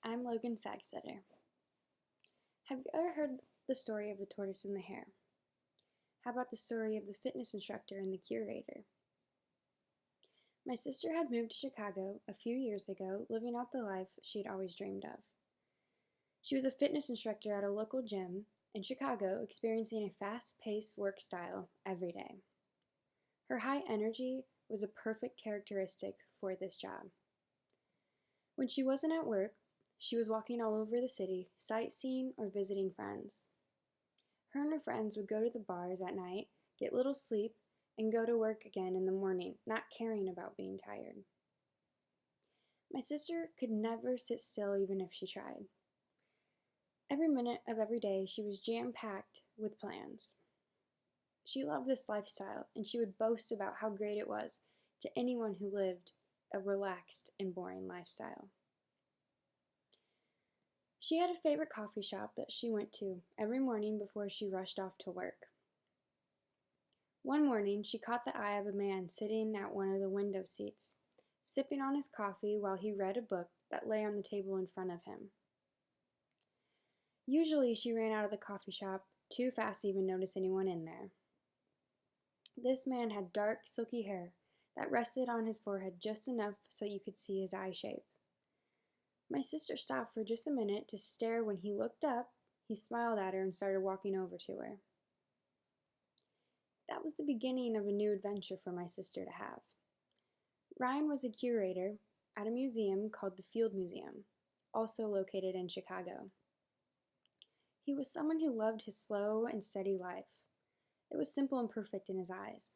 I'm Logan Sagsetter. Have you ever heard the story of the tortoise and the hare? How about the story of the fitness instructor and the curator? My sister had moved to Chicago a few years ago, living out the life she'd always dreamed of. She was a fitness instructor at a local gym in Chicago, experiencing a fast-paced work style every day. Her high energy was a perfect characteristic for this job. When she wasn't at work, she was walking all over the city, sightseeing or visiting friends. Her and her friends would go to the bars at night, get little sleep, and go to work again in the morning, not caring about being tired. My sister could never sit still even if she tried. Every minute of every day, she was jam-packed with plans. She loved this lifestyle, and she would boast about how great it was to anyone who lived a relaxed and boring lifestyle. She had a favorite coffee shop that she went to every morning before she rushed off to work. One morning, she caught the eye of a man sitting at one of the window seats, sipping on his coffee while he read a book that lay on the table in front of him. Usually, she ran out of the coffee shop too fast to even notice anyone in there. This man had dark, silky hair that rested on his forehead just enough so you could see his eye shape. My sister stopped for just a minute to stare. When he looked up, he smiled at her and started walking over to her. That was the beginning of a new adventure for my sister to have. Ryan was a curator at a museum called the Field Museum, also located in Chicago. He was someone who loved his slow and steady life. It was simple and perfect in his eyes.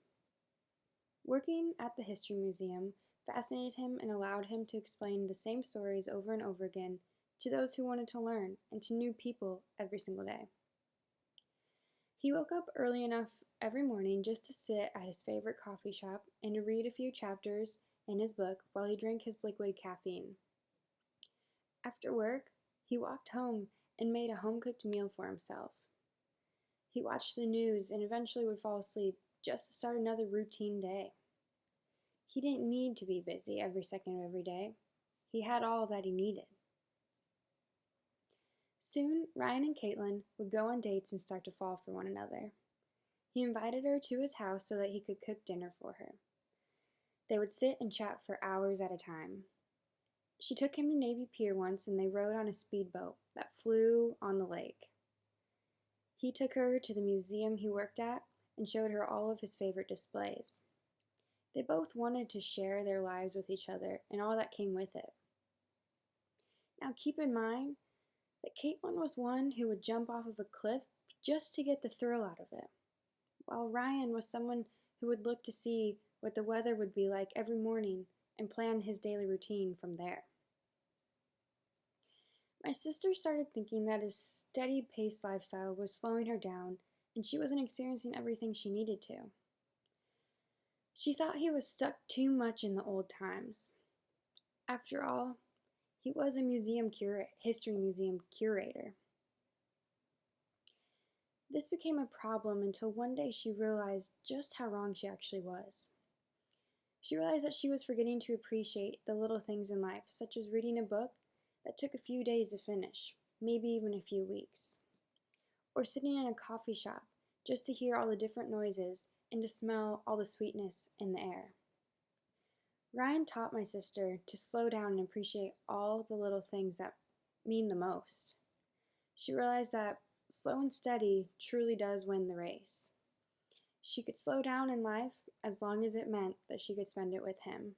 Working at the History Museum fascinated him and allowed him to explain the same stories over and over again to those who wanted to learn and to new people every single day. He woke up early enough every morning just to sit at his favorite coffee shop and to read a few chapters in his book while he drank his liquid caffeine. After work, he walked home and made a home-cooked meal for himself. He watched the news and eventually would fall asleep just to start another routine day. He didn't need to be busy every second of every day. He had all that he needed. Soon, Ryan and Caitlin would go on dates and start to fall for one another. He invited her to his house so that he could cook dinner for her. They would sit and chat for hours at a time. She took him to Navy Pier once and they rode on a speedboat that flew on the lake. He took her to the museum he worked at and showed her all of his favorite displays. They both wanted to share their lives with each other and all that came with it. Now keep in mind that Caitlin was one who would jump off of a cliff just to get the thrill out of it, while Ryan was someone who would look to see what the weather would be like every morning and plan his daily routine from there. My sister started thinking that his steady-paced lifestyle was slowing her down and she wasn't experiencing everything she needed to. She thought he was stuck too much in the old times. After all, he was a history museum curator. This became a problem until one day she realized just how wrong she actually was. She realized that she was forgetting to appreciate the little things in life, such as reading a book that took a few days to finish, maybe even a few weeks, or sitting in a coffee shop just to hear all the different noises and to smell all the sweetness in the air. Ryan taught my sister to slow down and appreciate all the little things that mean the most. She realized that slow and steady truly does win the race. She could slow down in life as long as it meant that she could spend it with him.